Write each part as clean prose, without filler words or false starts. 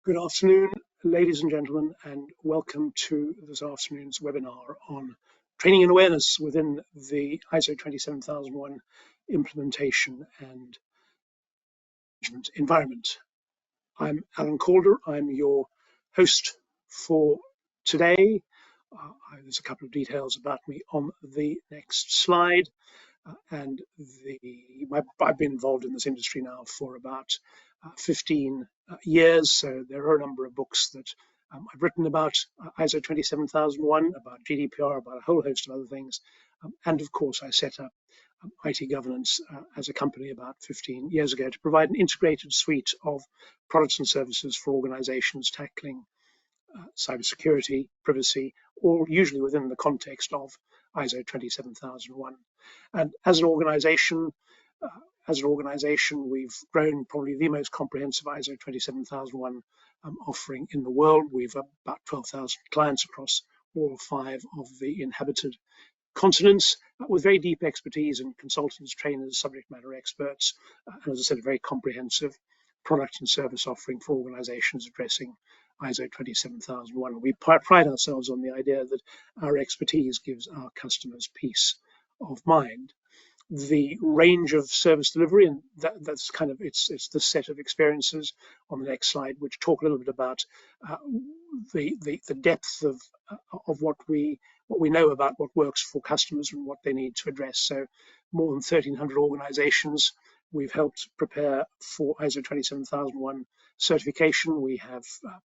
Good afternoon, ladies and gentlemen, and welcome to this afternoon's webinar on training and awareness within the ISO 27001 implementation and management environment. I'm Alan Calder. I'm your host for today. There's a couple of details about me on the next slide. I've been involved in this industry now for about 15 years, so there are a number of books that I've written about ISO 27001, about GDPR, about a whole host of other things, and of course I set up IT governance as a company about 15 years ago to provide an integrated suite of products and services for organizations tackling cybersecurity, privacy, all usually within the context of ISO 27001. And as an organization, we've grown probably the most comprehensive ISO 27001 offering in the world. We've about 12,000 clients across all 5 of the inhabited continents with very deep expertise in consultants, trainers, subject matter experts, and as I said, a very comprehensive product and service offering for organizations addressing ISO 27001. We pride ourselves on the idea that our expertise gives our customers peace of mind. The range of service delivery, and that's kind of it's the set of experiences on the next slide, which talk a little bit about the depth of what we know about what works for customers and what they need to address. So more than 1,300 organizations we've helped prepare for ISO 27001 certification. We have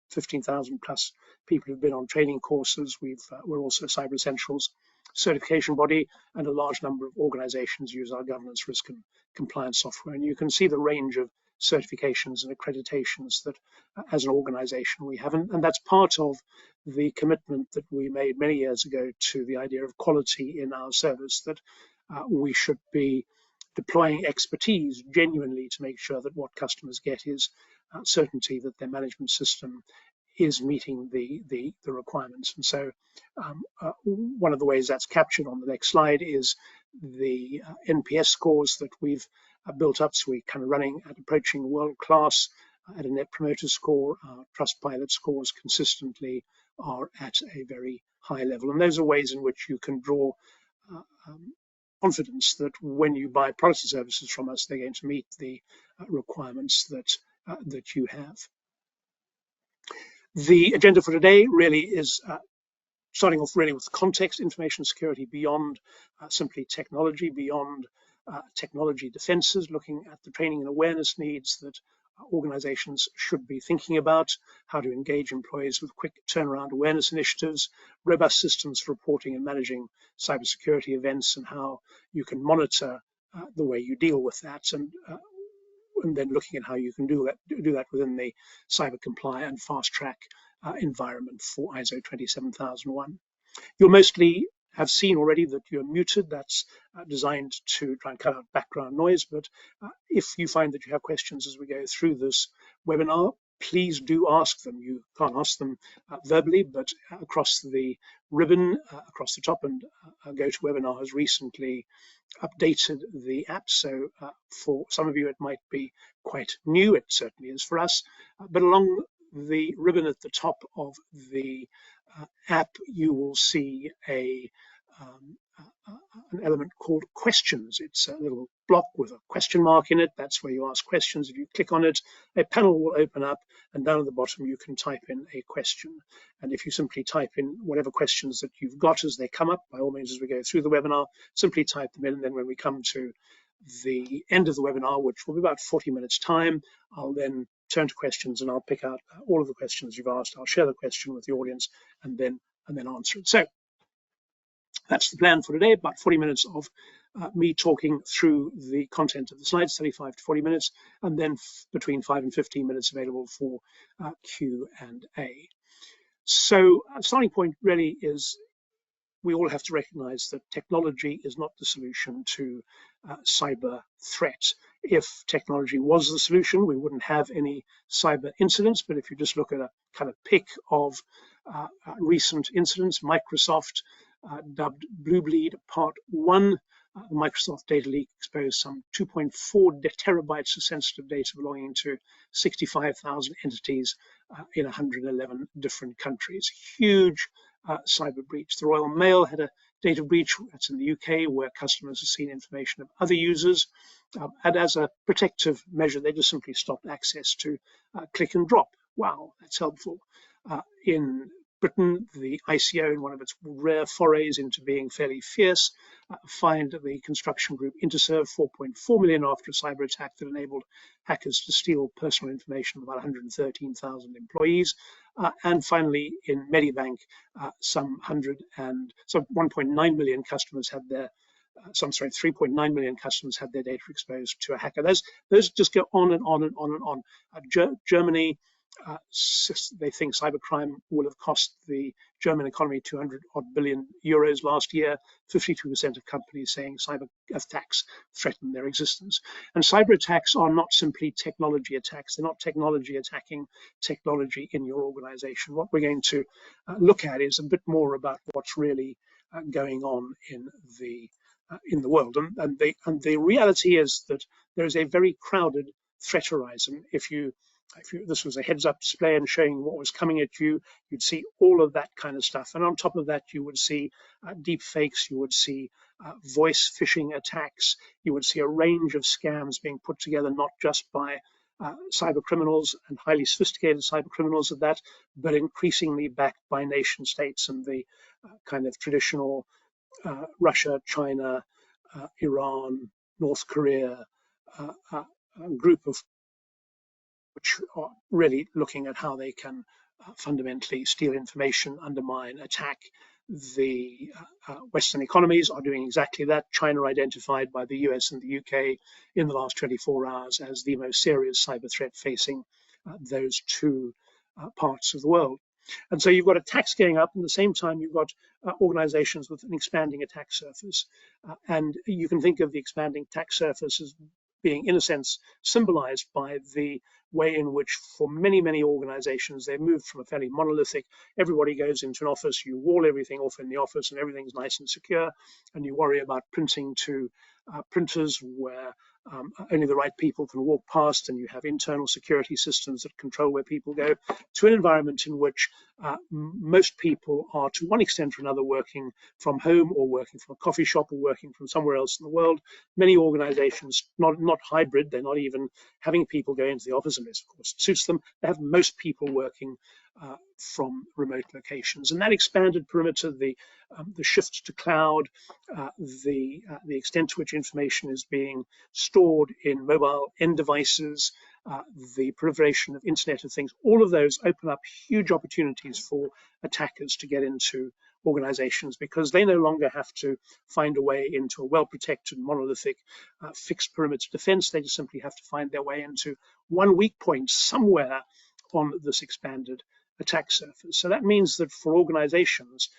15,000 plus people who've been on training courses. We're also a Cyber Essentials certification body, and a large number of organizations use our governance, risk and compliance software. And you can see the range of certifications and accreditations that as an organization we have. And that's part of the commitment that we made many years ago to the idea of quality in our service, that we should be deploying expertise genuinely to make sure that what customers get is certainty that their management system is meeting the requirements. And so one of the ways that's captured on the next slide is the NPS scores that we've built up. So we're kind of running at approaching world class at a net promoter score. Our Trustpilot scores consistently are at a very high level. And those are ways in which you can draw confidence that when you buy products and services from us, they're going to meet the requirements that you have. The agenda for today really is starting off really with context, information security beyond simply technology, beyond technology defenses, looking at the training and awareness needs that organizations should be thinking about, how to engage employees with quick turnaround awareness initiatives, robust systems for reporting and managing cybersecurity events, and how you can monitor the way you deal with that, and then looking at how you can do that within the cyber comply and FastTrack environment for ISO 27001. You'll mostly have seen already that you're muted. That's designed to try and cut out background noise. But if you find that you have questions as we go through this webinar, please do ask them. You can't ask them verbally, but across the ribbon, across the top, and GoToWebinar has recently updated the app. So for some of you, it might be quite new. It certainly is for us. But along the ribbon at the top of the app, you will see an element called questions. It's a little block with a question mark in it. That's where you ask questions. If you click on it, a panel will open up, and down at the bottom you can type in a question. And if you simply type in whatever questions that you've got as they come up, by all means, as we go through the webinar, simply type them in, and then when we come to the end of the webinar, which will be about 40 minutes time, I'll then turn to questions and I'll pick out all of the questions you've asked. I'll share the question with the audience and then answer it. So that's the plan for today, about 40 minutes of me talking through the content of the slides, 35 to 40 minutes, and then between 5 and 15 minutes available for Q&A. So a starting point really is we all have to recognize that technology is not the solution to cyber threat. If technology was the solution, we wouldn't have any cyber incidents. But if you just look at a kind of pick of recent incidents, Microsoft dubbed Blue Bleed Part 1 The Microsoft data leak exposed some 2.4 terabytes of sensitive data belonging to 65,000 entities in 111 different countries. Huge cyber breach. The Royal Mail had a data breach, that's in the UK, where customers have seen information of other users. And as a protective measure, they just simply stopped access to click and drop. Wow, that's helpful. In Britain, the ICO, in one of its rare forays into being fairly fierce, fined the construction group Interserve 4.4 million after a cyber attack that enabled hackers to steal personal information of about 113,000 employees. And finally, in Medibank, some 1.9 million customers had their 3.9 million customers had their data exposed to a hacker. Those just go on and on and on and on. Germany, they think cybercrime will have cost the German economy 200 odd billion euros last year. 52% of companies saying cyber attacks threaten their existence. And cyber attacks are not simply technology attacks. They're not technology attacking technology in your organization. What we're going to look at is a bit more about what's really going on in the world. And the reality is that there is a very crowded threat horizon. If this was a heads-up display and showing what was coming at you, you'd see all of that kind of stuff. And on top of that, you would see deep fakes, you would see voice phishing attacks, you would see a range of scams being put together, not just by cyber criminals and highly sophisticated cyber criminals at that, but increasingly backed by nation states and the kind of traditional Russia, China, Iran, North Korea group of which are really looking at how they can fundamentally steal information, undermine, attack. The Western economies are doing exactly that. China identified by the US and the UK in the last 24 hours as the most serious cyber threat facing those two parts of the world. And so you've got attacks going up, and at the same time you've got organizations with an expanding attack surface. And you can think of the expanding attack surface as being, in a sense, symbolized by the way in which, for many, many organizations, they've moved from a fairly monolithic, everybody goes into an office, you wall everything off in the office and everything's nice and secure, and you worry about printing to printers where only the right people can walk past, and you have internal security systems that control where people go, to an environment in which most people are, to one extent or another, working from home or working from a coffee shop or working from somewhere else in the world. Many organizations, not hybrid, they're not even having people go into the office unless, of course, it suits them. They have most people working from remote locations. And that expanded perimeter, the shift to cloud, the extent to which information is being stored in mobile end devices, the proliferation of Internet of Things, all of those open up huge opportunities for attackers to get into organizations, because they no longer have to find a way into a well-protected, monolithic, fixed perimeter defense. They just simply have to find their way into one weak point somewhere on this expanded attack surface. So that means that for organizations,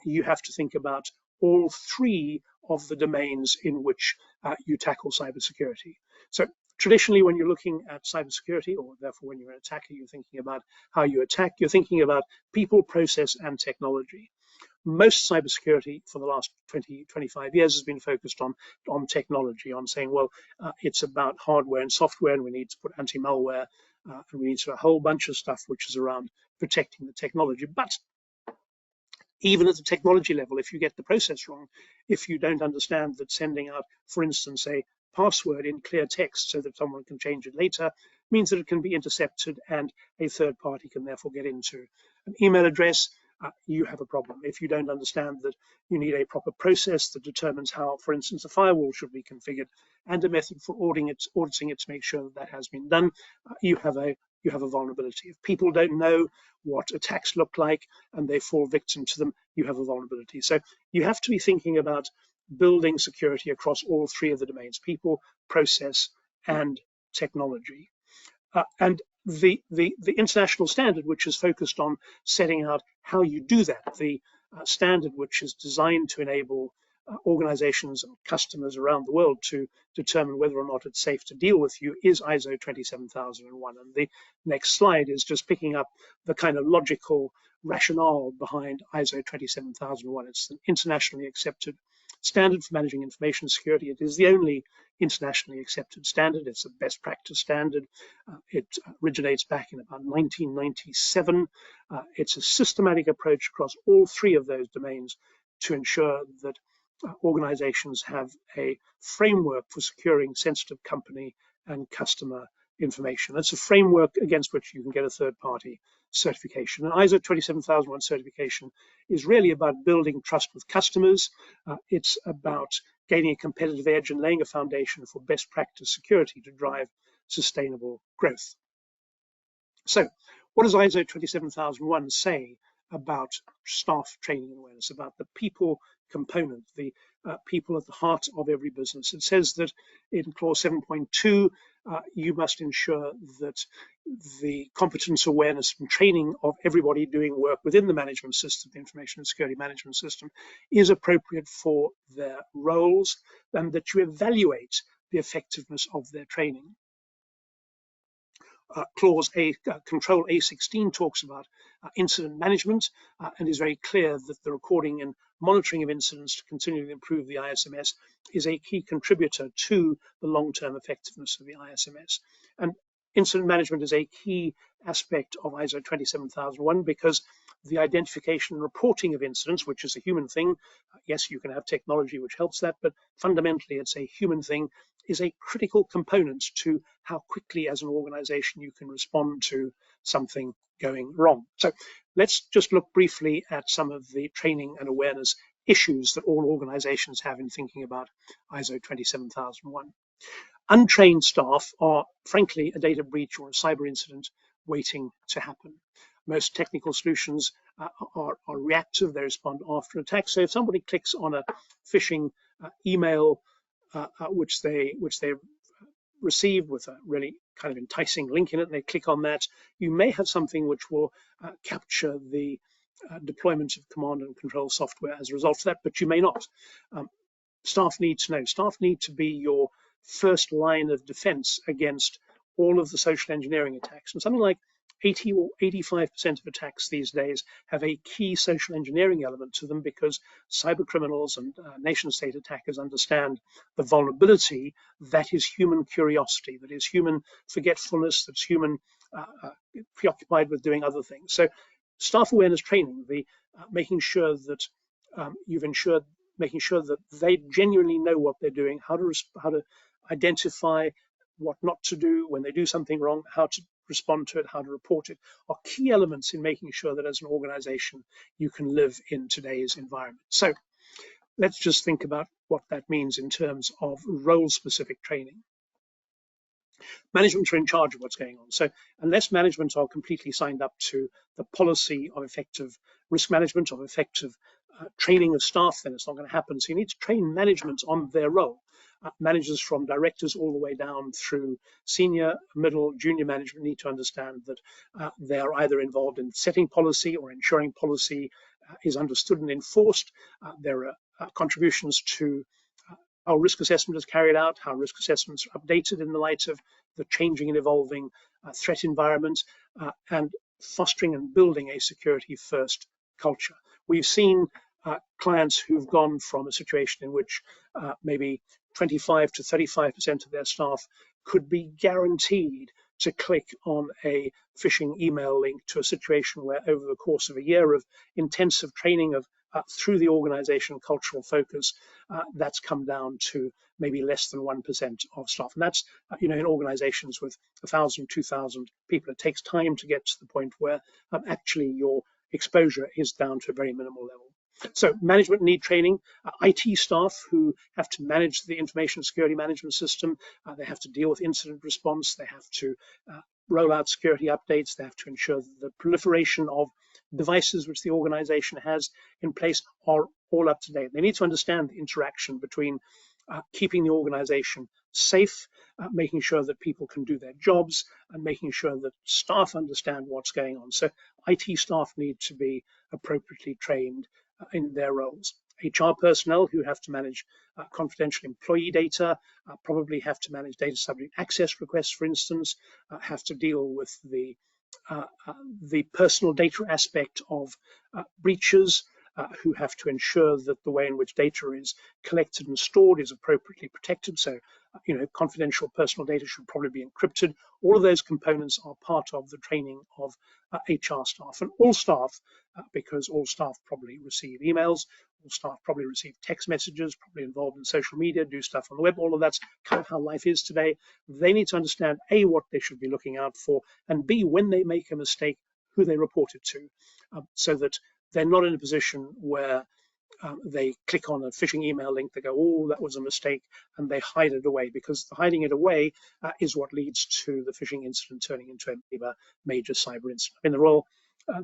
you have to think about all three of the domains in which you tackle cybersecurity. So traditionally, when you're looking at cybersecurity, or therefore when you're an attacker, you're thinking about how you attack, you're thinking about people, process, and technology. Most cybersecurity for the last 20, 25 years has been focused on technology, on saying, well, it's about hardware and software, and we need to put anti-malware, and we need to a whole bunch of stuff which is around protecting the technology. But even at the technology level, if you get the process wrong, if you don't understand that sending out, for instance, a password in clear text so that someone can change it later, means that it can be intercepted and a third party can therefore get into an email address, you have a problem. If you don't understand that you need a proper process that determines how, for instance, a firewall should be configured and a method for auditing it to make sure that has been done, you have a vulnerability. If people don't know what attacks look like and they fall victim to them, you have a vulnerability. So you have to be thinking about building security across all three of the domains: people, process, and technology. And the international standard, which is focused on setting out how you do that, the standard which is designed to enable organizations and customers around the world to determine whether or not it's safe to deal with you, is ISO 27001. And the next slide is just picking up the kind of logical rationale behind ISO 27001. It's an internationally accepted standard for managing information security. It is the only internationally accepted standard. It's a best practice standard. It originates back in about 1997. It's a systematic approach across all three of those domains to ensure that organizations have a framework for securing sensitive company and customer information. It's a framework against which you can get a third-party certification. And ISO 27001 certification is really about building trust with customers. It's about gaining a competitive edge and laying a foundation for best practice security to drive sustainable growth. So what does ISO 27001 say about staff training and awareness, about the people component, the people at the heart of every business? It says that in clause 7.2, you must ensure that the competence, awareness, and training of everybody doing work within the management system, the information and security management system, is appropriate for their roles, and that you evaluate the effectiveness of their training. Clause A, Control A16 talks about incident management and is very clear that the recording and monitoring of incidents to continually improve the ISMS is a key contributor to the long-term effectiveness of the ISMS. And incident management is a key aspect of ISO 27001 because the identification and reporting of incidents, which is a human thing, yes, you can have technology which helps that, but fundamentally it's a human thing, is a critical component to how quickly as an organization you can respond to something going wrong. So let's just look briefly at some of the training and awareness issues that all organizations have in thinking about ISO 27001. Untrained staff are frankly a data breach or a cyber incident waiting to happen. Most technical solutions are reactive, they respond after an attack. So if somebody clicks on a phishing email which they receive with a really kind of enticing link in it, and they click on that, you may have something which will capture the deployment of command and control software as a result of that, but you may not. Staff need to know. Staff need to be your first line of defense against all of the social engineering attacks. And something like 80 or 85% of attacks these days have a key social engineering element to them because cyber criminals and nation-state attackers understand the vulnerability that is human curiosity, that is human forgetfulness, that's human preoccupied with doing other things. So staff awareness training, the making sure that making sure that they genuinely know what they're doing, how to identify what not to do when they do something wrong, how to respond to it, how to report it, are key elements in making sure that as an organization you can live in today's environment. So let's just think about what that means in terms of role-specific training. Management are in charge of what's going on. So unless management are completely signed up to the policy of effective risk management, of effective training of staff, then it's not going to happen. So you need to train management on their role. Managers from directors all the way down through senior, middle, junior management need to understand that they are either involved in setting policy or ensuring policy is understood and enforced. There are contributions to how risk assessment is carried out, how risk assessments are updated in the light of the changing and evolving threat environment, and fostering and building a security-first culture. We've seen clients who've gone from a situation in which maybe 25 to 35% of their staff could be guaranteed to click on a phishing email link to a situation where over the course of a year of intensive training of through the organization cultural focus, that's come down to maybe less than 1% of staff. And that's, in organizations with 1,000, 2,000 people, it takes time to get to the point where actually your exposure is down to a very minimal level. So management need training. IT staff who have to manage the information security management system, they have to deal with incident response, they have to roll out security updates, they have to ensure that the proliferation of devices which the organization has in place are all up to date. They need to understand the interaction between keeping the organization safe, making sure that people can do their jobs, and making sure that staff understand what's going on. So IT staff need to be appropriately trained in their roles. HR personnel who have to manage confidential employee data, probably have to manage data subject access requests, for instance, have to deal with the personal data aspect of breaches, who have to ensure that the way in which data is collected and stored is appropriately protected. So, confidential personal data should probably be encrypted. All of those components are part of the training of HR staff, and all staff, because all staff probably receive emails, all staff probably receive text messages, probably involved in social media, do stuff on the web. All of that's kind of how life is today. They need to understand A, what they should be looking out for, and B, when they make a mistake, who they report it to, so that they're not in a position where they click on a phishing email link, they go, oh, that was a mistake, and they hide it away, because hiding it away is what leads to the phishing incident turning into a major cyber incident. In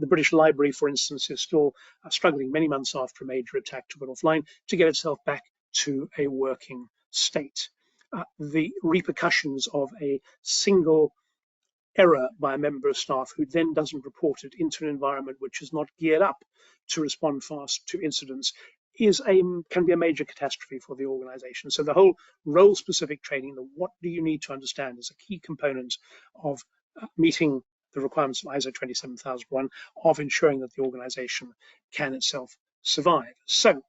the British Library, for instance, is still struggling many months after a major attack took it offline to get itself back to a working state. The repercussions of a single error by a member of staff who then doesn't report it into an environment which is not geared up to respond fast to incidents can be a major catastrophe for the organization. So the whole role-specific training, the what do you need to understand, is a key component of meeting the requirements of ISO 27001, of ensuring that the organization can itself survive. So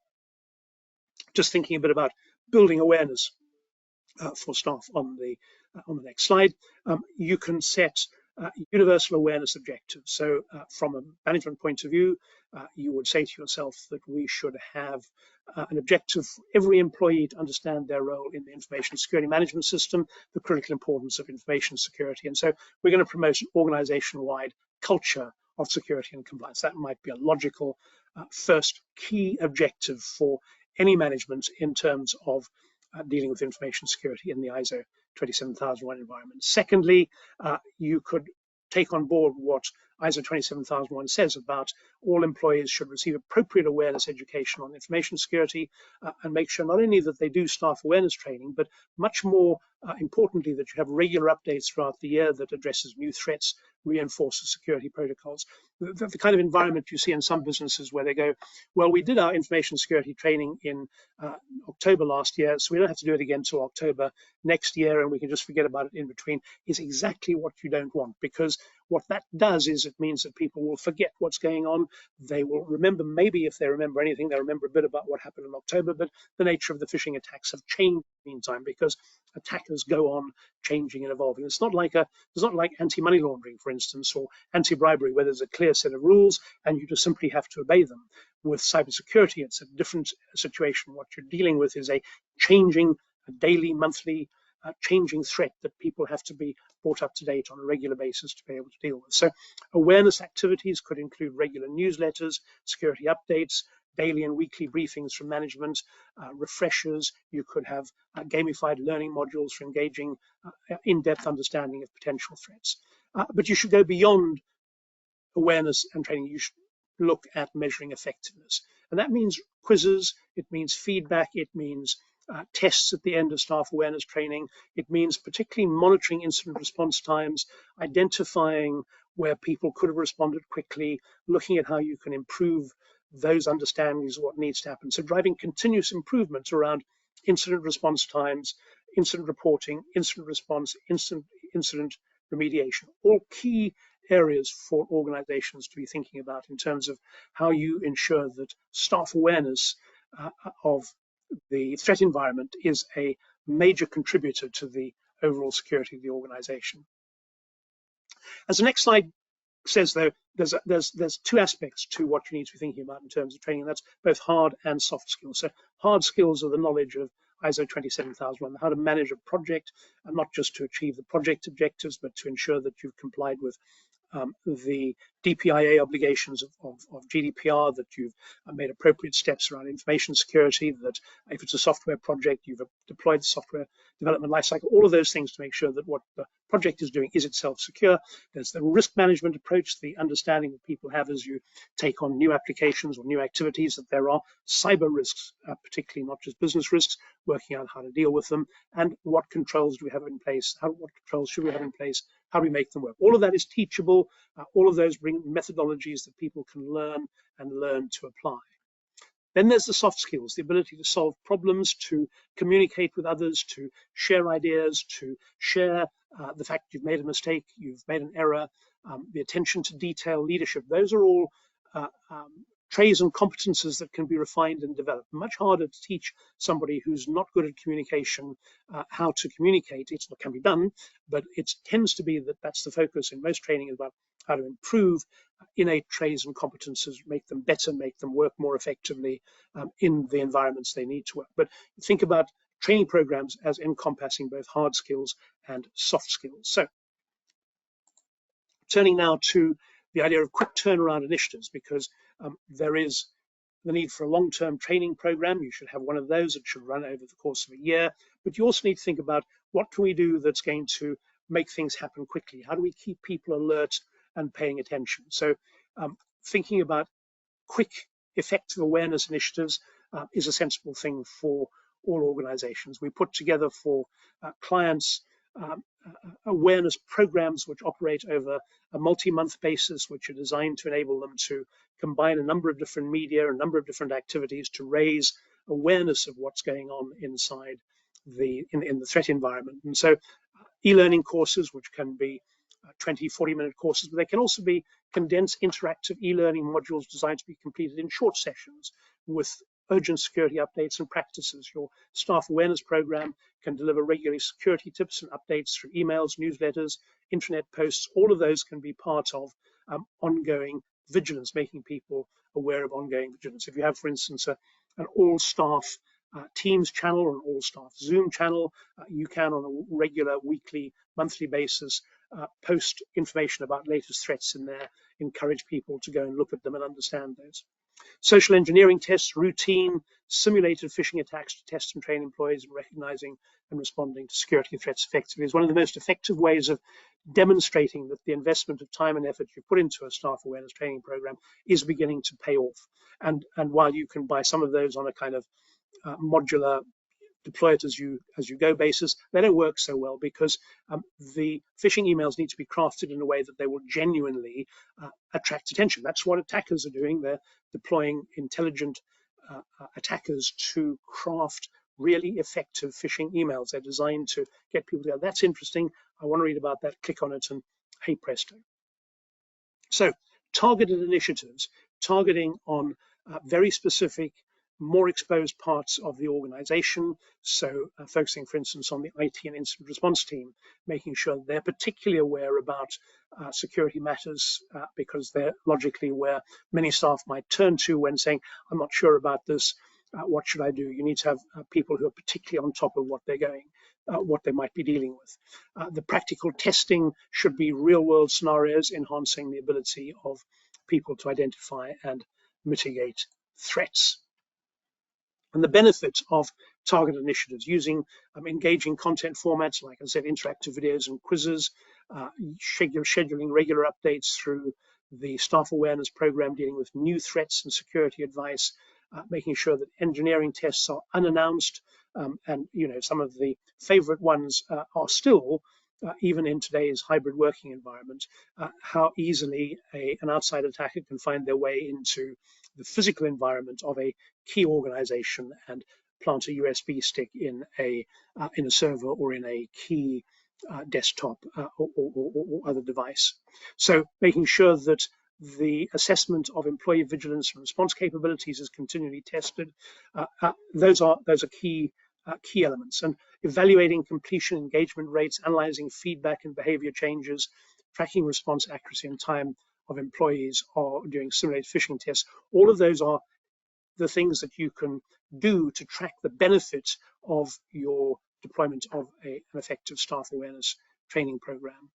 just thinking a bit about building awareness for staff on the next slide. You can set universal awareness objectives. So from a management point of view, you would say to yourself that we should have an objective for every employee to understand their role in the information security management system, the critical importance of information security. And so we're going to promote an organization-wide culture of security and compliance. That might be a logical first key objective for any management in terms of dealing with information security in the ISO 27001 environment. Secondly, you could take on board what ISO 27001 says about all employees should receive appropriate awareness education on information security, and make sure not only that they do staff awareness training, but much more importantly, that you have regular updates throughout the year that addresses new threats, reinforces security protocols. The kind of environment you see in some businesses where they go, well, we did our information security training in October last year, so we don't have to do it again until October next year, and we can just forget about it in between, is exactly what you don't want, because what that does is it means that people will forget what's going on. They will remember, maybe if they remember anything, they'll remember a bit about what happened in October, but the nature of the phishing attacks have changed in the meantime, because attackers go on changing and evolving. It's not like anti-money laundering, for instance, or anti-bribery, where there's a clear set of rules and you just simply have to obey them. With cybersecurity, it's a different situation. What you're dealing with is a changing, daily, monthly, changing threat that people have to be brought up to date on a regular basis to be able to deal with. So awareness activities could include regular newsletters, security updates, daily and weekly briefings from management, refreshers. You could have gamified learning modules for engaging in-depth understanding of potential threats. But you should go beyond awareness and training. You should look at measuring effectiveness. And that means quizzes, it means feedback, it means tests at the end of staff awareness training. It means particularly monitoring incident response times, identifying where people could have responded quickly, looking at how you can improve those understandings of what needs to happen. So driving continuous improvement around incident response times, incident reporting, incident response, incident remediation, all key areas for organizations to be thinking about in terms of how you ensure that staff awareness of the threat environment is a major contributor to the overall security of the organization. As the next slide says, though, there's two aspects to what you need to be thinking about in terms of training. That's both hard and soft skills. So hard skills are the knowledge of ISO 27001, how to manage a project, and not just to achieve the project objectives, but to ensure that you've complied with the DPIA obligations of GDPR, that you've made appropriate steps around information security, that if it's a software project, you've deployed the software development lifecycle, all of those things to make sure that what the project is doing is itself secure. There's the risk management approach, the understanding that people have as you take on new applications or new activities, that there are cyber risks, particularly not just business risks, working out how to deal with them, and what controls do we have in place, what controls should we have in place, how do we make them work. All of that is teachable. All of those bring methodologies that people can learn to apply. Then there's the soft skills, the ability to solve problems, to communicate with others, to share ideas, to share the fact you've made a mistake, you've made an error, the attention to detail, leadership. Those are all traits and competences that can be refined and developed. Much harder to teach somebody who's not good at communication how to communicate. It can be done, but it tends to be that that's the focus in most training, is about how to improve innate traits and competences, make them better, make them work more effectively in the environments they need to work. But think about training programs as encompassing both hard skills and soft skills. So turning now to the idea of quick turnaround initiatives, because there is the need for a long-term training program. You should have one of those. It should run over the course of a year. But you also need to think about what can we do that's going to make things happen quickly? How do we keep people alert and paying attention? So thinking about quick, effective awareness initiatives is a sensible thing for all organizations. We put together for clients awareness programs which operate over a multi-month basis, which are designed to enable them to combine a number of different media, a number of different activities to raise awareness of what's going on inside in the threat environment. And so e-learning courses, which can be 20, 40-minute courses, but they can also be condensed interactive e-learning modules designed to be completed in short sessions with urgent security updates and practices. Your staff awareness program can deliver regular security tips and updates through emails, newsletters, intranet posts. All of those can be part of ongoing vigilance, making people aware of ongoing vigilance. If you have, for instance, an all-staff Teams channel or an all-staff Zoom channel, you can on a regular, weekly, monthly basis post information about latest threats in there, encourage people to go and look at them and understand those. Social engineering tests, routine, simulated phishing attacks to test and train employees in recognizing and responding to security threats effectively is one of the most effective ways of demonstrating that the investment of time and effort you put into a staff awareness training program is beginning to pay off. And while you can buy some of those on a kind of modular deploy it as you go basis, they don't work so well because the phishing emails need to be crafted in a way that they will genuinely attract attention. That's what attackers are doing. They're deploying intelligent attackers to craft really effective phishing emails. They're designed to get people to go, that's interesting, I want to read about that, click on it, and hey presto. So targeted initiatives, targeting on very specific, more exposed parts of the organization. So focusing, for instance, on the IT and incident response team, making sure they're particularly aware about security matters because they're logically where many staff might turn to when saying, I'm not sure about this, what should I do? You need to have people who are particularly on top of what they're going, what they might be dealing with. The practical testing should be real world scenarios, enhancing the ability of people to identify and mitigate threats. And the benefits of targeted initiatives using engaging content formats, like I said, interactive videos and quizzes, scheduling regular updates through the staff awareness program, dealing with new threats and security advice, making sure that engineering tests are unannounced. And some of the favorite ones are still, even in today's hybrid working environment, how easily an outside attacker can find their way into the physical environment of a key organization and plant a USB stick in a server or in a key desktop or other device. So making sure that the assessment of employee vigilance and response capabilities is continually tested. Those are key elements. And evaluating completion engagement rates, analyzing feedback and behavior changes, tracking response accuracy and time of employees, or doing simulated phishing tests. All of those are the things that you can do to track the benefits of your deployment of an effective staff awareness training program.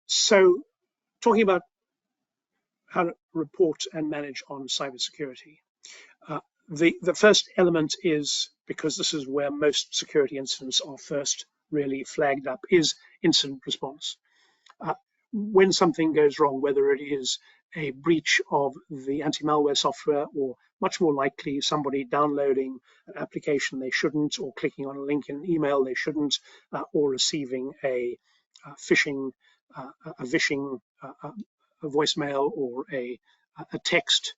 So talking about how to report and manage on cybersecurity. The first element is, because this is where most security incidents are first really flagged up, is incident response. When something goes wrong, whether it is a breach of the anti-malware software, or much more likely somebody downloading an application they shouldn't, or clicking on a link in an email they shouldn't, or receiving a phishing, a voicemail or a text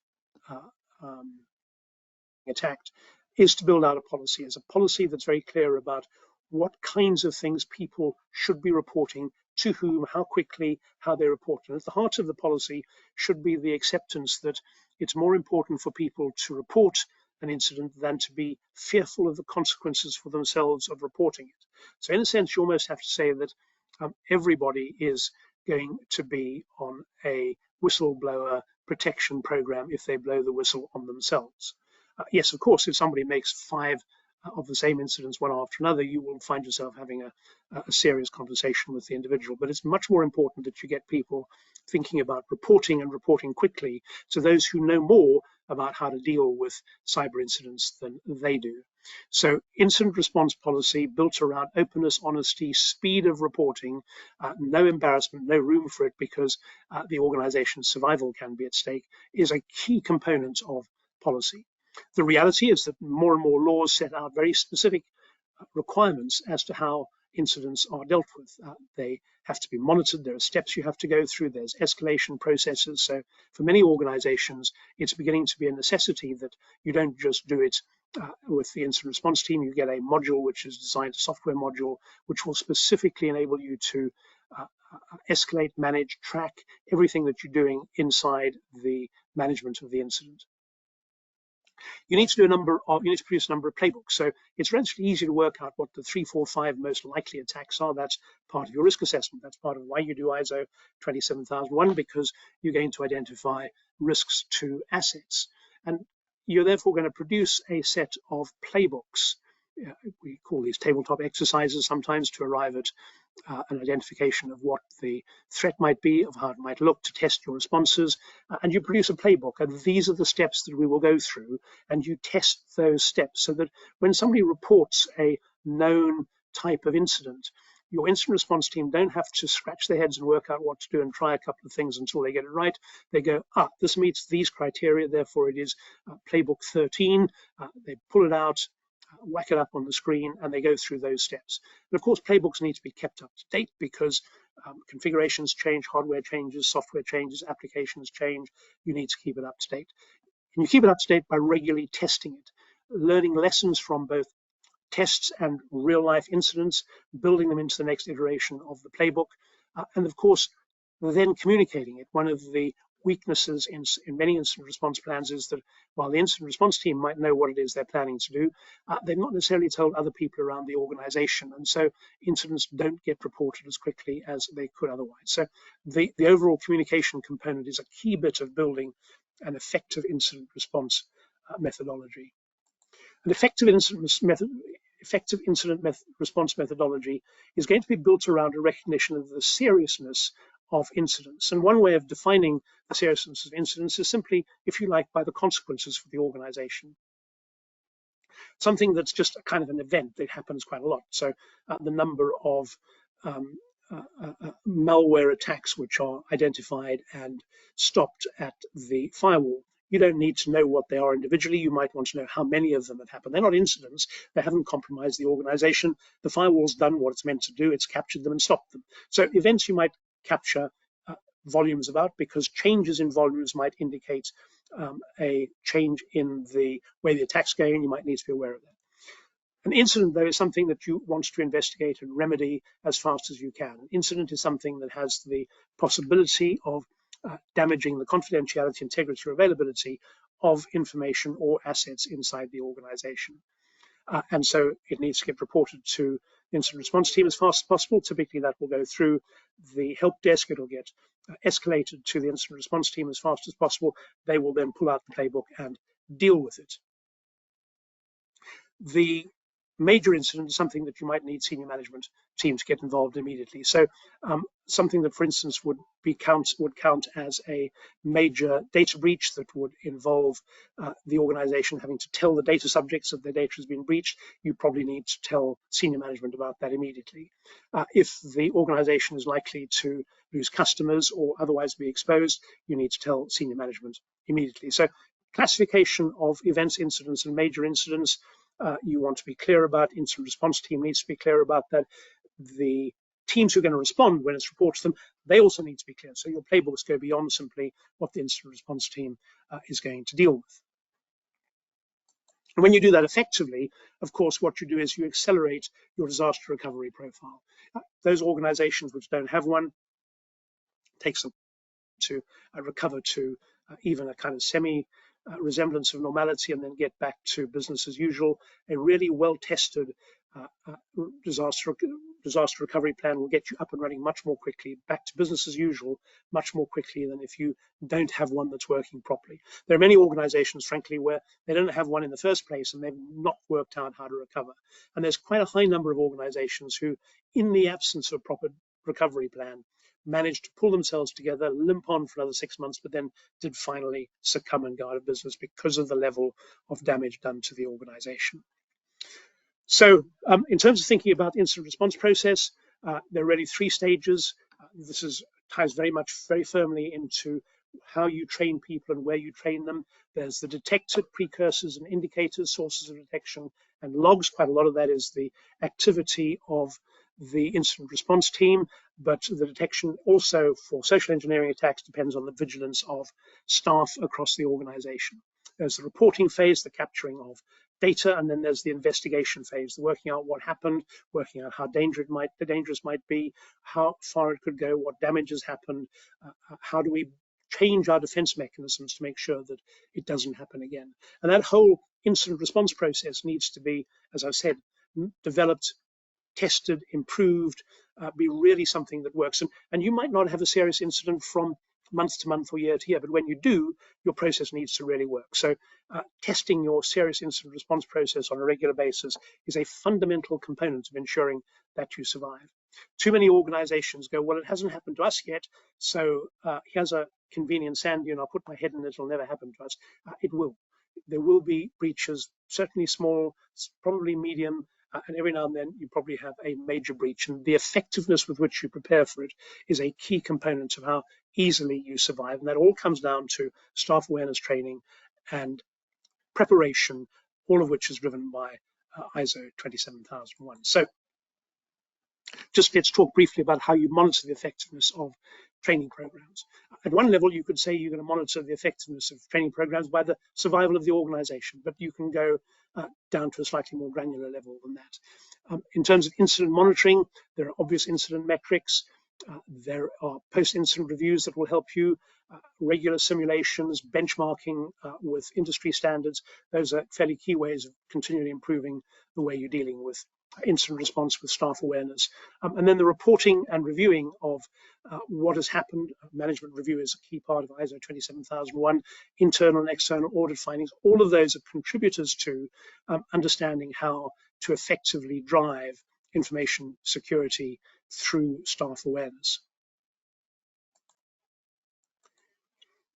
attacked, is to build out a policy. As a policy that's very clear about what kinds of things people should be reporting to whom, how quickly, how they report. And at the heart of the policy should be the acceptance that it's more important for people to report an incident than to be fearful of the consequences for themselves of reporting it. So in a sense, you almost have to say that everybody is going to be on a whistleblower protection program if they blow the whistle on themselves. Yes, of course, if somebody makes 5 of the same incidents one after another, you will find yourself having a serious conversation with the individual. But it's much more important that you get people thinking about reporting and reporting quickly to those who know more about how to deal with cyber incidents than they do. So incident response policy built around openness, honesty, speed of reporting, no embarrassment, no room for it because the organization's survival can be at stake, is a key component of policy. The reality is that more and more laws set out very specific requirements as to how incidents are dealt with. They have to be monitored. There are steps you have to go through. There's escalation processes. So for many organizations, it's beginning to be a necessity that you don't just do it with the incident response team. You get a module which is designed, a software module, which will specifically enable you to escalate, manage, track everything that you're doing inside the management of the incident. You need to produce a number of playbooks. So it's relatively easy to work out what the 3, 4, 5 most likely attacks are. That's part of your risk assessment. That's part of why you do ISO 27001, because you're going to identify risks to assets. And you're therefore going to produce a set of playbooks. We call these tabletop exercises sometimes to arrive at an identification of what the threat might be, of how it might look, to test your responses, and you produce a playbook. And these are the steps that we will go through, and you test those steps so that when somebody reports a known type of incident, your incident response team don't have to scratch their heads and work out what to do and try a couple of things until they get it right. They go, this meets these criteria, therefore it is playbook 13. They pull it out, whack it up on the screen, and they go through those steps. And of course, playbooks need to be kept up to date because configurations change, hardware changes, software changes, applications change. You need to keep it up to date. And you keep it up to date by regularly testing it, learning lessons from both tests and real-life incidents, building them into the next iteration of the playbook, and of course, then communicating it. One of the weaknesses in many incident response plans is that while the incident response team might know what it is they're planning to do, they've not necessarily told other people around the organization, and so incidents don't get reported as quickly as they could otherwise. So the overall communication component is a key bit of building an effective incident response methodology. An effective incident response methodology is going to be built around a recognition of the seriousness of incidents. And one way of defining the seriousness of incidents is simply, if you like, by the consequences for the organization. Something that's just a kind of an event that happens quite a lot. So the number of malware attacks which are identified and stopped at the firewall. You don't need to know what they are individually. You might want to know how many of them have happened. They're not incidents. They haven't compromised the organization. The firewall's done what it's meant to do. It's captured them and stopped them. So events you might capture volumes about, because changes in volumes might indicate a change in the way the attack's going. You might need to be aware of that. An incident, though, is something that you want to investigate and remedy as fast as you can. An incident is something that has the possibility of damaging the confidentiality, integrity, or availability of information or assets inside the organization. And so it needs to get reported to the incident response team as fast as possible. Typically, that will go through the help desk. It'll get escalated to the incident response team as fast as possible. They will then pull out the playbook and deal with it. The major incident is something that you might need senior management team to get involved immediately. So something that, for instance, would count as a major data breach that would involve the organization having to tell the data subjects that their data has been breached. You probably need to tell senior management about that immediately. If the organization is likely to lose customers or otherwise be exposed, you need to tell senior management immediately. So classification of events, incidents, and major incidents, you want to be clear about. Incident response team needs to be clear about that. The teams who are going to respond when it's reported to them, they also need to be clear. So your playbooks go beyond simply what the incident response team is going to deal with. And when you do that effectively, of course, what you do is you accelerate your disaster recovery profile. Those organizations which don't have one, takes them to recover to even a kind of semi resemblance of normality and then get back to business as usual. A really well-tested disaster recovery plan will get you up and running much more quickly, back to business as usual, much more quickly than if you don't have one that's working properly. There are many organizations, frankly, where they don't have one in the first place and they've not worked out how to recover. And there's quite a high number of organizations who, in the absence of a proper recovery plan, managed to pull themselves together, limp on for another 6 months, but then did finally succumb and go out of business because of the level of damage done to the organization. So in terms of thinking about the incident response process, there are really 3 stages. This ties very firmly into how you train people and where you train them. There's the detected, precursors and indicators, sources of detection, and logs. Quite a lot of that is the activity of the incident response team, but the detection also for social engineering attacks depends on the vigilance of staff across the organization. There's the reporting phase, the capturing of data, and then there's the investigation phase, the working out what happened, working out how dangerous might be, how far it could go, what damage has happened, how do we change our defense mechanisms to make sure that it doesn't happen again. And that whole incident response process needs to be, as I said, developed, tested, improved, be really something that works. And you might not have a serious incident from month to month or year to year, but when you do, your process needs to really work. So testing your serious incident response process on a regular basis is a fundamental component of ensuring that you survive. Too many organizations go, well, it hasn't happened to us yet, so here's a convenient sand dune, I'll put my head in it, it'll never happen to us. It will. There will be breaches, certainly small, probably medium, and every now and then you probably have a major breach. And the effectiveness with which you prepare for it is a key component of how easily you survive. And that all comes down to staff awareness training and preparation, all of which is driven by ISO 27001. So just let's talk briefly about how you monitor the effectiveness of training programs. At one level, you could say you're going to monitor the effectiveness of training programs by the survival of the organization, but you can go down to a slightly more granular level than that. In terms of incident monitoring, there are obvious incident metrics. There are post-incident reviews that will help you, regular simulations, benchmarking with industry standards. Those are fairly key ways of continually improving the way you're dealing with incident response with staff awareness. And then the reporting and reviewing of what has happened. Management review is a key part of ISO 27001, internal and external audit findings. All of those are contributors to understanding how to effectively drive information security through staff awareness.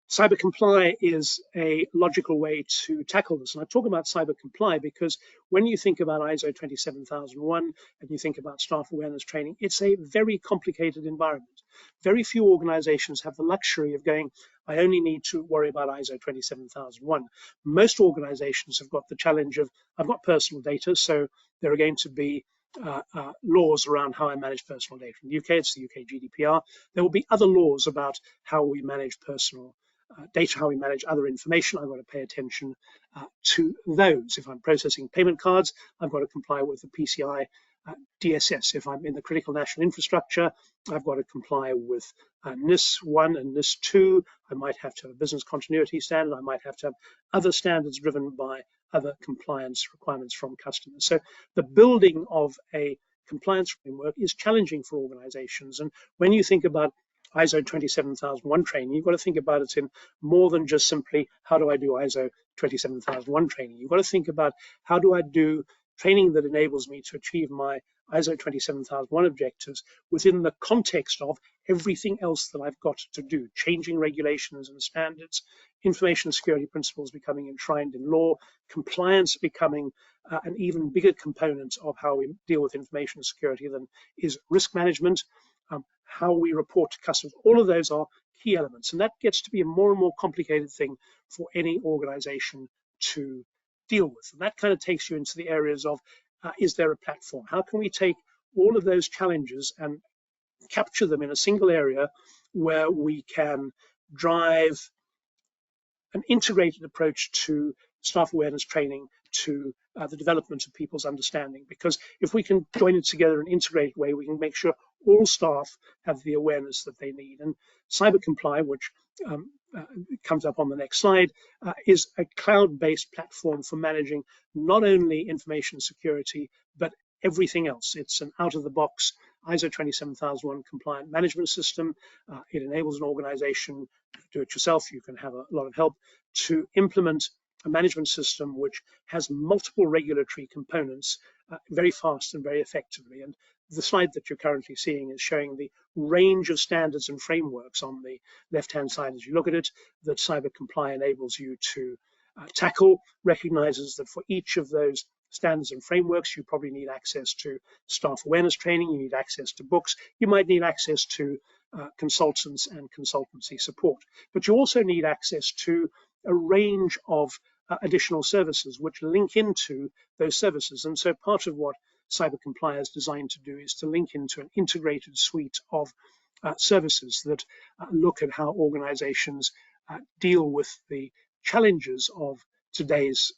Cyber comply is a logical way to tackle this. And I talk about cyber comply because when you think about ISO 27001 and you think about staff awareness training, it's a very complicated environment. Very few organizations have the luxury of going, I only need to worry about ISO 27001. Most organizations have got the challenge of, I've got personal data, so there are going to be laws around how I manage personal data. In the UK, it's the UK GDPR. There will be other laws about how we manage personal data, how we manage other information. I've got to pay attention to those. If I'm processing payment cards, I've got to comply with the PCI DSS. If I'm in the critical national infrastructure, I've got to comply with NIS 1 and NIS 2. I might have to have a business continuity standard. I might have to have other standards driven by other compliance requirements from customers. So the building of a compliance framework is challenging for organizations. And when you think about ISO 27001 training, you've got to think about it in more than just simply, how do I do ISO 27001 training? You've got to think about, how do I do training that enables me to achieve my ISO 27001 objectives within the context of everything else that I've got to do, changing regulations and standards, information security principles becoming enshrined in law, compliance becoming an even bigger component of how we deal with information security than is risk management, how we report to customers. All of those are key elements, and that gets to be a more and more complicated thing for any organization to deal with. And that kind of takes you into the areas of, is there a platform? How can we take all of those challenges and capture them in a single area where we can drive an integrated approach to staff awareness training to the development of people's understanding. Because if we can join it together in an integrated way, we can make sure all staff have the awareness that they need. And Cyber Comply, which comes up on the next slide, is a cloud-based platform for managing not only information security, but everything else. It's an out-of-the-box ISO 27001 compliant management system. It enables an organization to do it yourself. You can have a lot of help to implement a management system which has multiple regulatory components very fast and very effectively. And the slide that you're currently seeing is showing the range of standards and frameworks on the left-hand side as you look at it, that Cyber Comply enables you to tackle, recognizes that for each of those standards and frameworks, you probably need access to staff awareness training, you need access to books, you might need access to consultants and consultancy support. But you also need access to a range of additional services which link into those services. And so part of what Cyber Comply is designed to do is to link into an integrated suite of services that look at how organizations deal with the challenges of today's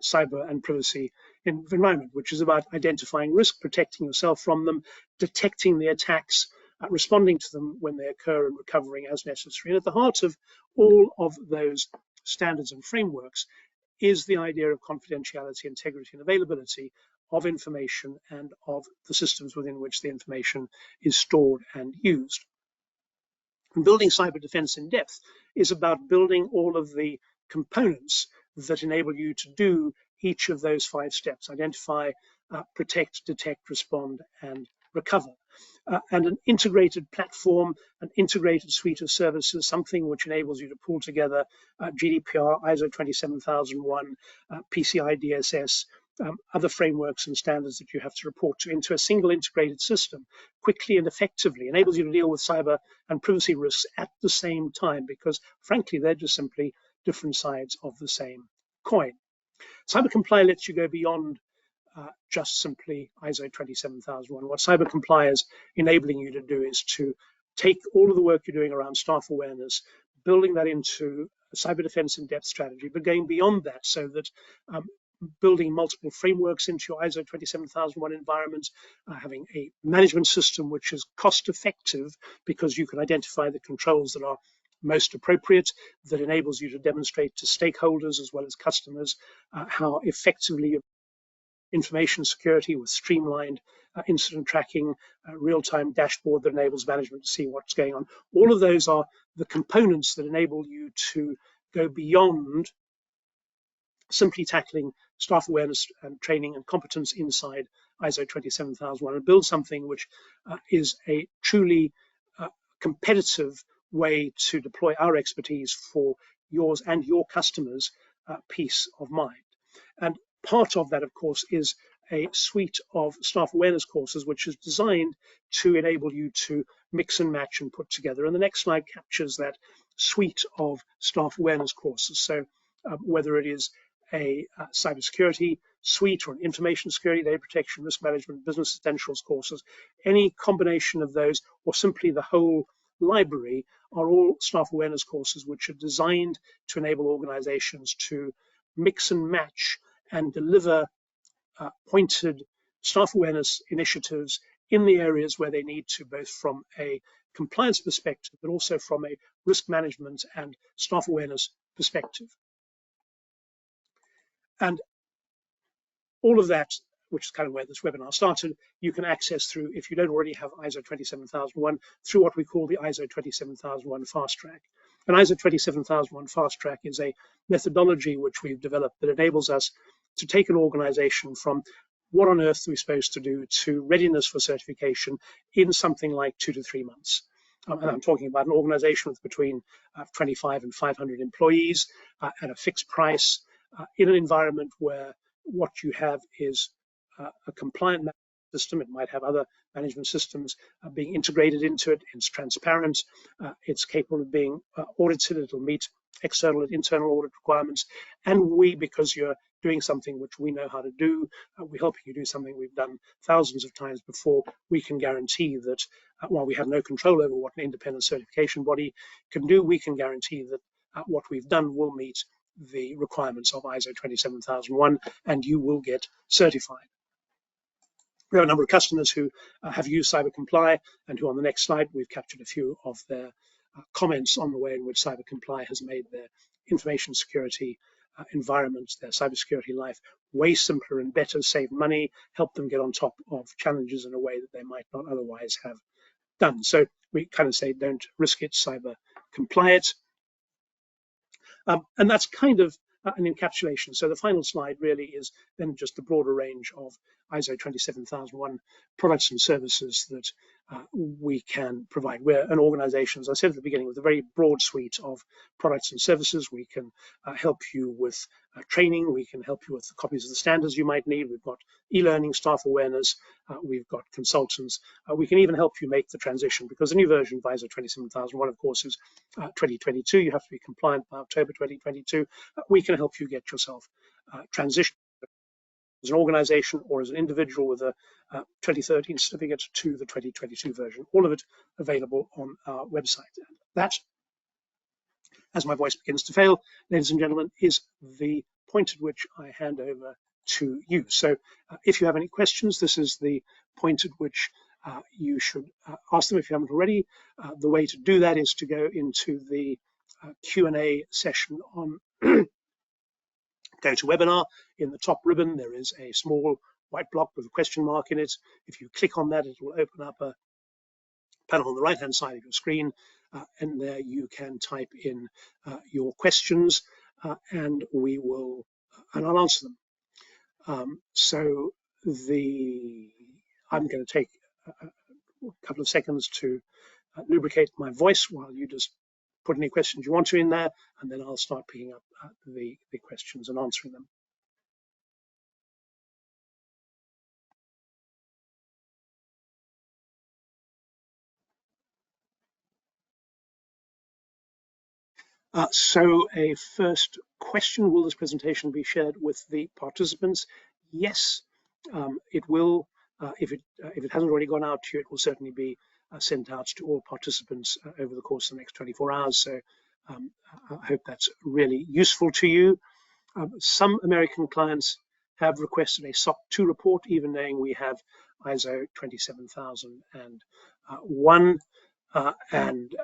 cyber and privacy environment, which is about identifying risk, protecting yourself from them, detecting the attacks, responding to them when they occur, and recovering as necessary. And at the heart of all of those standards and frameworks is the idea of confidentiality, integrity, and availability of information and of the systems within which the information is stored and used. And building cyber defense in depth is about building all of the components that enable you to do each of those 5 steps: identify, protect, detect, respond, and recover. And an integrated platform, an integrated suite of services, something which enables you to pull together GDPR, ISO 27001, PCI DSS, other frameworks and standards that you have to report to into a single integrated system quickly and effectively, enables you to deal with cyber and privacy risks at the same time, because frankly, they're just simply different sides of the same coin. Cyber Comply lets you go beyond just simply ISO 27001. What Cyber Comply is enabling you to do is to take all of the work you're doing around staff awareness, building that into a cyber defense in-depth strategy, but going beyond that, so that building multiple frameworks into your ISO 27001 environment, having a management system which is cost effective because you can identify the controls that are most appropriate, that enables you to demonstrate to stakeholders as well as customers how effectively information security with streamlined incident tracking, real-time dashboard that enables management to see what's going on. All of those are the components that enable you to go beyond simply tackling staff awareness and training and competence inside ISO 27001 and build something which is a truly competitive way to deploy our expertise for yours and your customers' peace of mind. And part of that, of course, is a suite of staff awareness courses, which is designed to enable you to mix and match and put together. And the next slide captures that suite of staff awareness courses. So whether it is a cybersecurity suite or an information security, data protection, risk management, business essentials courses, any combination of those, or simply the whole library, are all staff awareness courses which are designed to enable organizations to mix and match and deliver pointed staff awareness initiatives in the areas where they need to, both from a compliance perspective, but also from a risk management and staff awareness perspective. And all of that, which is kind of where this webinar started, you can access through, if you don't already have ISO 27001, through what we call the ISO 27001 FastTrack. And ISO 27001 FastTrack is a methodology which we've developed that enables us to take an organization from what on earth are we supposed to do to readiness for certification in something like 2 to 3 months. And I'm talking about an organization with between 25 and 500 employees at a fixed price in an environment where what you have is a compliant management system. It might have other management systems being integrated into it. It's transparent. It's capable of being audited. It'll meet external and internal audit requirements. And we, because you're doing something which we know how to do, we're helping you do something we've done thousands of times before, we can guarantee that while we have no control over what an independent certification body can do, we can guarantee that what we've done will meet the requirements of ISO 27001, and you will get certified. We have a number of customers who have used CyberComply, and who on the next slide, we've captured a few of their comments on the way in which CyberComply has made their information security environment, their cybersecurity life, way simpler and better, save money, help them get on top of challenges in a way that they might not otherwise have done. So we kind of say, don't risk it, CyberComply it. And that's kind of an encapsulation. So the final slide really is then just the broader range of ISO 27001 products and services that we can provide. We're an organization, as I said at the beginning, with a very broad suite of products and services. We can help you with training. We can help you with the copies of the standards you might need. We've got e-learning, staff awareness. We've got consultants. We can even help you make the transition, because the new version of ISO 27001, of course, is 2022. You have to be compliant by October 2022. We can help you get yourself transitioned as an organization or as an individual with a 2013 certificate to the 2022 version. All of it available on our website. And that, as my voice begins to fail, ladies and gentlemen, is the point at which I hand over to you. So if you have any questions, this is the point at which you should ask them if you haven't already. The way to do that is to go into the Q&A session on GoToWebinar. In the top ribbon, there is a small white block with a question mark in it. If you click on that, it will open up a panel on the right-hand side of your screen, and there you can type in your questions, and I'll answer them. So I'm going to take a couple of seconds to lubricate my voice while you just put any questions you want to in there, and then I'll start picking up the questions and answering them. So a first question, will this presentation be shared with the participants? Yes, it will. If it hasn't already gone out to you, it will certainly be sent out to all participants over the course of the next 24 hours. So I hope that's really useful to you. Some American clients have requested a SOC 2 report, even knowing we have ISO 27001 and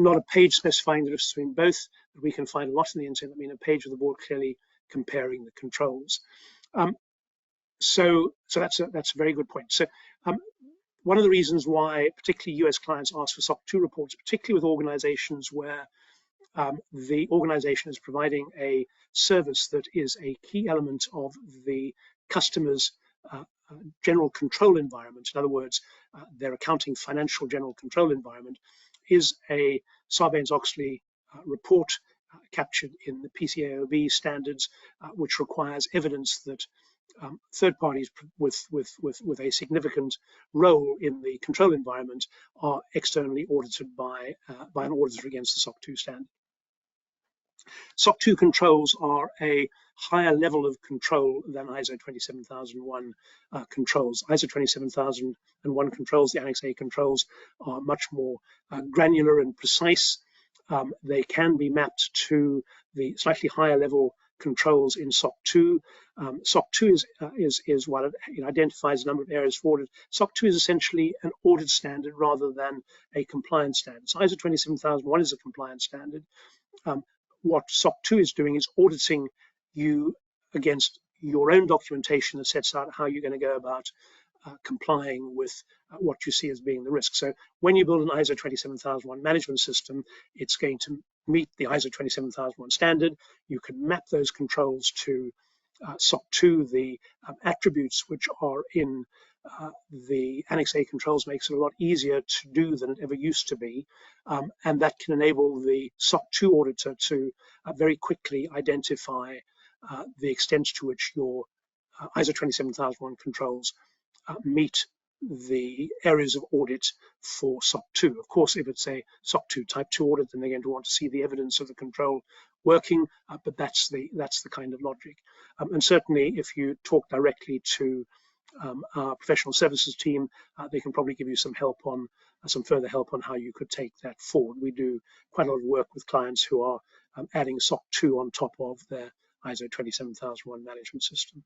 not a page specifying the difference between both, but we can find a lot on the internet. I mean, a page of the board clearly comparing the controls. So that's a very good point. So one of the reasons why particularly US clients ask for SOC 2 reports, particularly with organizations where the organization is providing a service that is a key element of the customer's general control environment. In other words, their accounting financial general control environment is a Sarbanes-Oxley report captured in the PCAOB standards, which requires evidence that third parties with a significant role in the control environment are externally audited by an auditor against the SOC 2 standard. SOC 2 controls are a higher level of control than ISO 27001 controls. ISO 27001 controls, the Annex A controls, are much more granular and precise. They can be mapped to the slightly higher level controls in SOC 2. SOC 2 is while it identifies a number of areas for audit, SOC 2 is essentially an audit standard rather than a compliance standard. So ISO 27001 is a compliance standard. What SOC 2 is doing is auditing you against your own documentation that sets out how you're going to go about complying with what you see as being the risk. So when you build an ISO 27001 management system, it's going to meet the ISO 27001 standard. You can map those controls to SOC 2. The attributes which are in the Annex A controls makes it a lot easier to do than it ever used to be. And that can enable the SOC 2 auditor to very quickly identify the extent to which your ISO 27001 controls meet the areas of audit for SOC 2. Of course, if it's a SOC 2 type 2 audit, then they're going to want to see the evidence of the control working, but that's the kind of logic. And certainly if you talk directly to our professional services team, they can probably give you some help on some further help on how you could take that forward. We do quite a lot of work with clients who are adding SOC 2 on top of their ISO 27001 management system.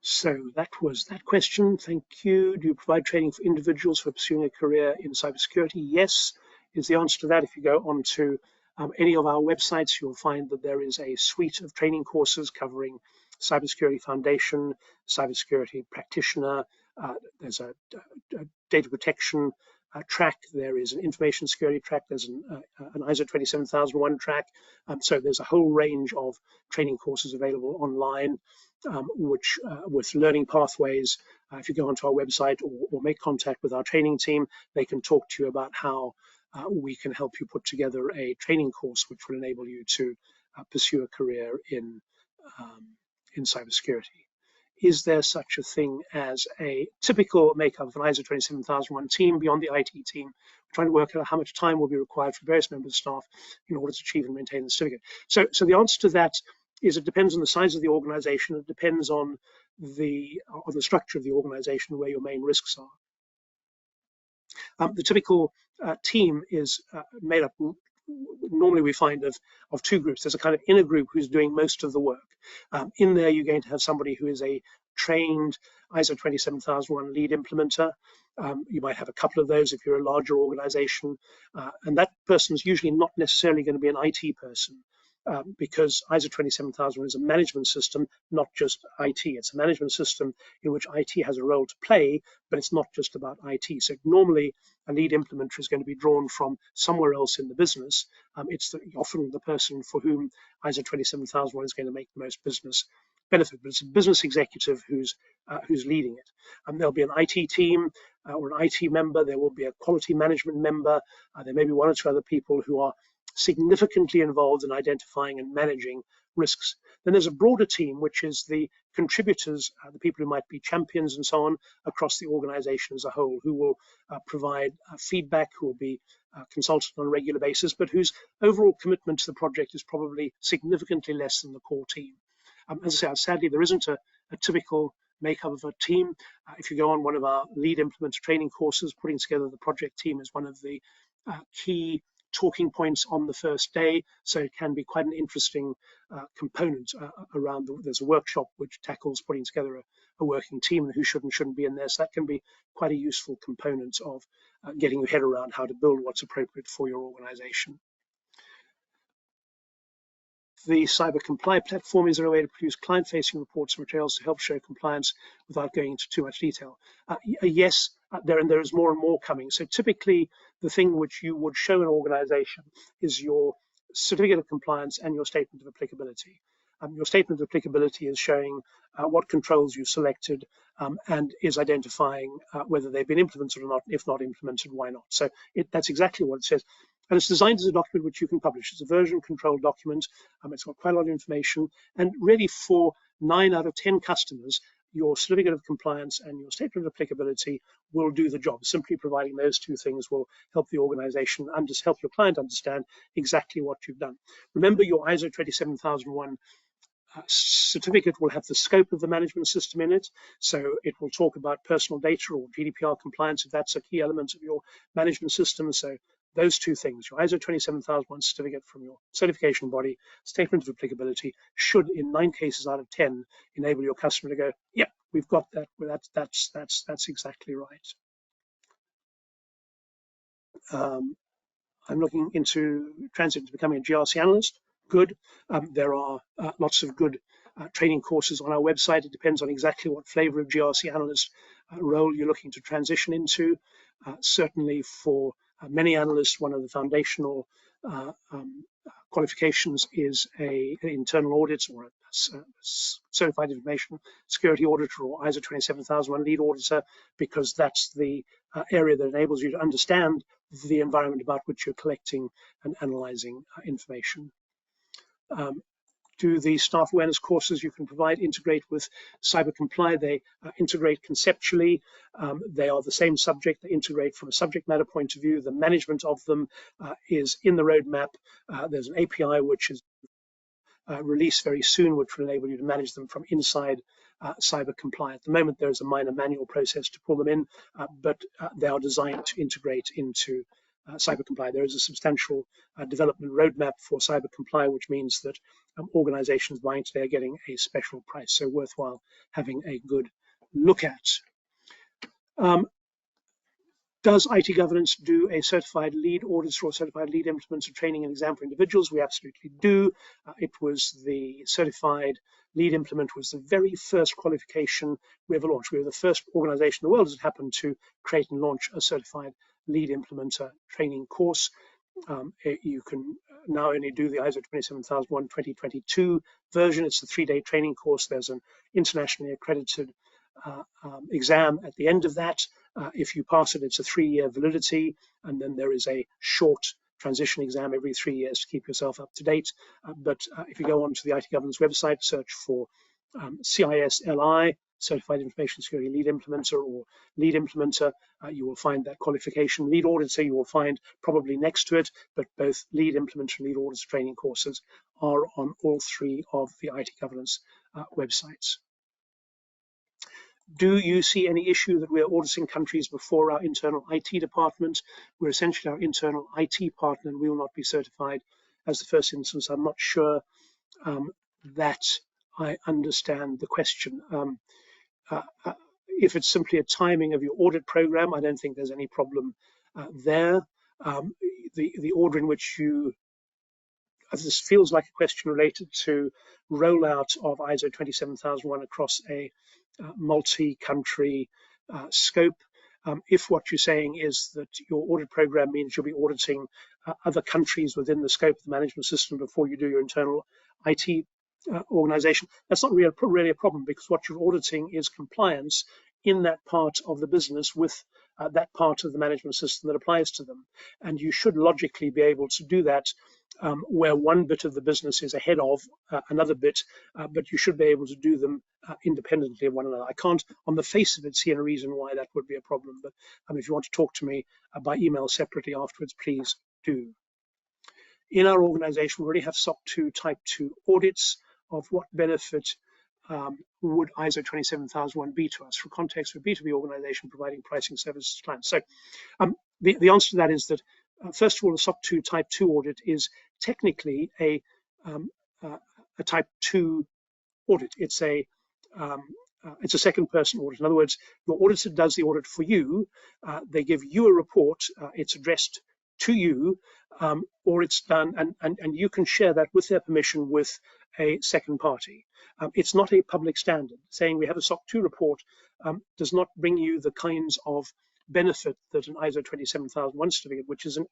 So that was that question. Thank you. Do you provide training for individuals for pursuing a career in cybersecurity? Yes, is the answer to that. If you go onto any of our websites, you'll find that there is a suite of training courses covering cybersecurity foundation, cybersecurity practitioner. There's a data protection track. There is an information security track. There's an ISO 27001 track. So there's a whole range of training courses available online, which with learning pathways. If you go onto our website or make contact with our training team, they can talk to you about how we can help you put together a training course which will enable you to pursue a career in cybersecurity. Is there such a thing as a typical makeup of an ISO 27001 team beyond the IT team? We're trying to work out how much time will be required for various members of staff in order to achieve and maintain the certificate. So the answer to that is it depends on the size of the organization. It depends on the structure of the organization, where your main risks are. The typical team is made up, normally we find, of two groups. There's a kind of inner group who's doing most of the work. In there, you're going to have somebody who is a trained ISO 27001 lead implementer. You might have a couple of those if you're a larger organization. And that person is usually not necessarily going to be an IT person. Because ISO 27001 is a management system, not just IT. It's a management system in which IT has a role to play, but it's not just about IT. So normally a lead implementer is going to be drawn from somewhere else in the business. It's often the person for whom ISO 27001 is going to make the most business benefit, but it's a business executive who's leading it. There'll be an IT team or an IT member. There will be a quality management member. There may be one or two other people who are significantly involved in identifying and managing risks. Then there's a broader team, which is the contributors, the people who might be champions and so on across the organization as a whole, who will provide feedback, who will be consulted on a regular basis, but whose overall commitment to the project is probably significantly less than the core team. As I say, sadly, there isn't a typical makeup of a team. If you go on one of our lead implementer training courses, putting together the project team is one of the key talking points on the first day, so it can be quite an interesting component around. There's a workshop which tackles putting together a working team and who should and shouldn't be in there, so that can be quite a useful component of getting your head around how to build what's appropriate for your organization. The Cyber Comply platform is a way to produce client-facing reports and materials to help show compliance without going into too much detail. Yes, there is more and more coming. So typically, the thing which you would show an organization is your certificate of compliance and your statement of applicability. Your statement of applicability is showing what controls you've selected and is identifying whether they've been implemented or not. If not implemented, why not? So that's exactly what it says. And it's designed as a document which you can publish. It's a version controlled document. It's got quite a lot of information. And really, for 9 out of 10 customers, your certificate of compliance and your statement of applicability will do the job. Simply providing those two things will help the organization and just help your client understand exactly what you've done. Remember, your ISO 27001 certificate will have the scope of the management system in it. So it will talk about personal data or GDPR compliance if that's a key element of your management system. So those two things, your ISO 27001 certificate from your certification body, statement of applicability, should in 9 cases out of 10 enable your customer to go, yep, we've got that. That's exactly right. I'm looking into transit to becoming a GRC analyst. Good. There are lots of good training courses on our website. It depends on exactly what flavor of GRC analyst role you're looking to transition into. Certainly for many analysts, one of the foundational qualifications is an internal audit or a certified information security auditor or ISO 27001 lead auditor, because that's the area that enables you to understand the environment about which you're collecting and analyzing information. Do the staff awareness courses you can provide integrate with Cyber Comply? They integrate conceptually. They are the same subject. They integrate from a subject matter point of view. The management of them is in the roadmap. There's an API which is released very soon, which will enable you to manage them from inside cyber comply. At the moment, there is a minor manual process to pull them in, but they are designed to integrate into cyber comply. There is a substantial development roadmap for cyber comply, which means that organizations buying today are getting a special price, so worthwhile having a good look at. Does IT governance do a certified lead audits or certified lead implementer training and exam for individuals? We absolutely do. It was the certified lead implement was the very first qualification we ever launched. We were the first organization in the world, as it happened, to create and launch a certified lead implementer training course. You can now only do the ISO 27001 2022 version. It's a 3-day training course. There's an internationally accredited exam at the end of that. If you pass it, it's a 3-year validity, and then there is a short transition exam every 3 years to keep yourself up to date. But if you go onto the IT governance website, search for CISLI, Certified Information Security Lead Implementer, or Lead Implementer, you will find that qualification. Lead Auditor you will find probably next to it, but both Lead Implementer and Lead Auditor training courses are on all 3 of the IT governance websites. Do you see any issue that we're auditing countries before our internal IT department? We're essentially our internal IT partner, and we will not be certified as the first instance. I'm not sure that I understand the question. If it's simply a timing of your audit program, I don't think there's any problem there. The order in which you, this feels like a question related to rollout of ISO 27001 across a multi-country scope. If what you're saying is that your audit program means you'll be auditing other countries within the scope of the management system before you do your internal IT organization, that's not really a problem, because what you're auditing is compliance in that part of the business with that part of the management system that applies to them. And you should logically be able to do that where one bit of the business is ahead of another bit, but you should be able to do them independently of one another. I can't, on the face of it, see any reason why that would be a problem, but if you want to talk to me by email separately afterwards, please do. In our organization, we already have SOC 2 Type 2 audits. Of what benefit would ISO 27001 be to us? For context, we're a B2B organization providing pricing services to clients. So the answer to that is that, first of all, the SOC 2 Type 2 audit is technically a Type 2 audit. It's a second-person audit. In other words, your auditor does the audit for you. They give you a report. It's addressed to you, or it's done, and you can share that with their permission with a second party. It's not a public standard. Saying we have a SOC 2 report does not bring you the kinds of benefit that an ISO 27001 certificate, which is an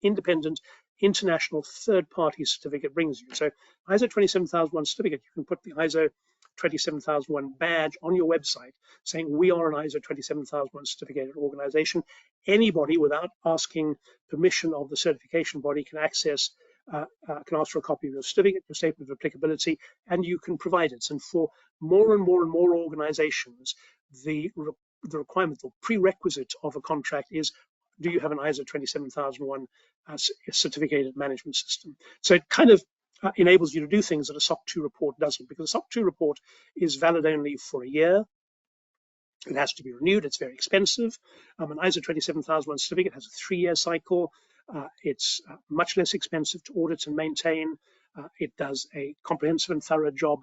independent international third-party certificate, brings you. So ISO 27001 certificate, you can put the ISO 27001 badge on your website saying we are an ISO 27001 certificated organization. Anybody, without asking permission of the certification body, can access, can ask for a copy of your certificate, your statement of applicability, and you can provide it. And for more and more and more organizations, the requirement or prerequisite of a contract is, do you have an ISO 27001 certificated management system? So it kind of enables you to do things that a SOC 2 report doesn't, because a SOC 2 report is valid only for a year. It has to be renewed. It's very expensive. An ISO 27001 certificate has a 3-year cycle. It's much less expensive to audit and maintain. It does a comprehensive and thorough job.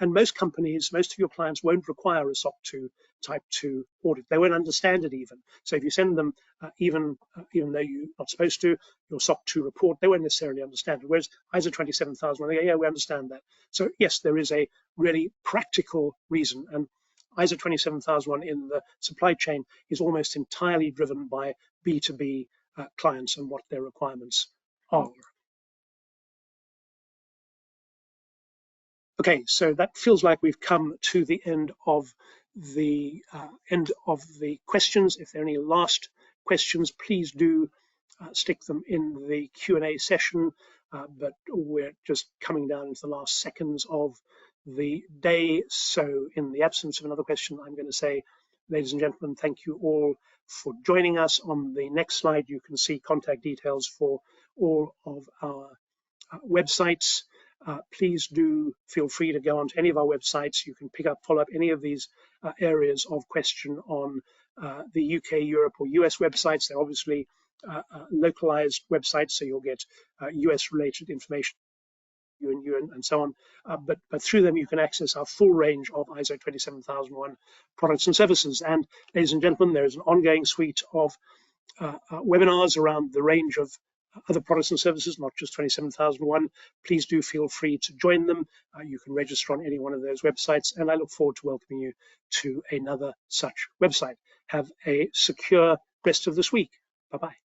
And most companies, most of your clients won't require a SOC 2 Type 2 audit. They won't understand it even. So if you send them, even though you're not supposed to, your SOC 2 report, they won't necessarily understand it. Whereas ISO 27001, they go, yeah, we understand that. So yes, there is a really practical reason. And ISO 27001 in the supply chain is almost entirely driven by B2B clients and what their requirements are. Okay, so that feels like we've come to the end of the questions. If there are any last questions, please do stick them in the Q&A session. But we're just coming down into the last seconds of the day. So in the absence of another question, I'm going to say, ladies and gentlemen, thank you all for joining us. On the next slide, you can see contact details for all of our websites. please do feel free to go onto any of our websites. You can follow up any of these areas of question on the UK, Europe, or US websites. They're obviously localized websites, so you'll get US related information, UN and so on. But through them, you can access our full range of ISO 27001 products and services. And ladies and gentlemen, there is an ongoing suite of webinars around the range of other products and services, not just 27001. Please do feel free to join them. You can register on any one of those websites, and I look forward to welcoming you to another such website. Have a secure rest of this week. Bye-bye.